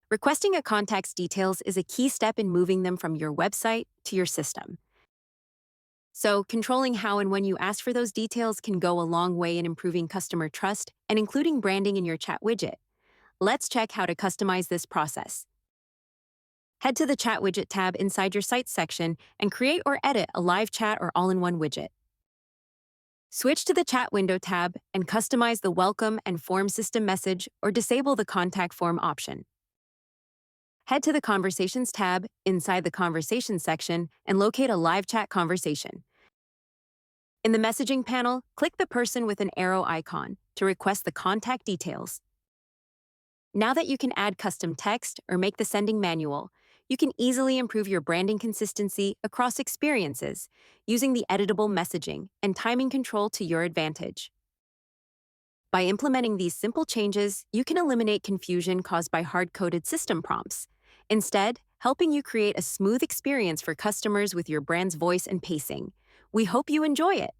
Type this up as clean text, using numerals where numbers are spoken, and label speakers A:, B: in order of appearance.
A: Requesting a contact's details is a key step in moving them from your website to your system. So, controlling how and when you ask for those details can go a long way in improving customer trust and including branding in your chat widget. Let's check how to customize this process. Head to the Chat Widget tab inside your Sites section and create or edit a live chat or all-in-one widget. Switch to the Chat Window tab and customize the Welcome and Form System message or disable the Contact Form option. Head to the Conversations tab inside the Conversations section and locate a live chat conversation. In the Messaging panel, click the person with an arrow icon to request the contact details. Now that you can add custom text or make the sending manual, you can easily improve your branding consistency across experiences using the editable messaging and timing control to your advantage. By implementing these simple changes, you can eliminate confusion caused by hard-coded system prompts, instead helping you create a smooth experience for customers with your brand's voice and pacing. We hope you enjoy it.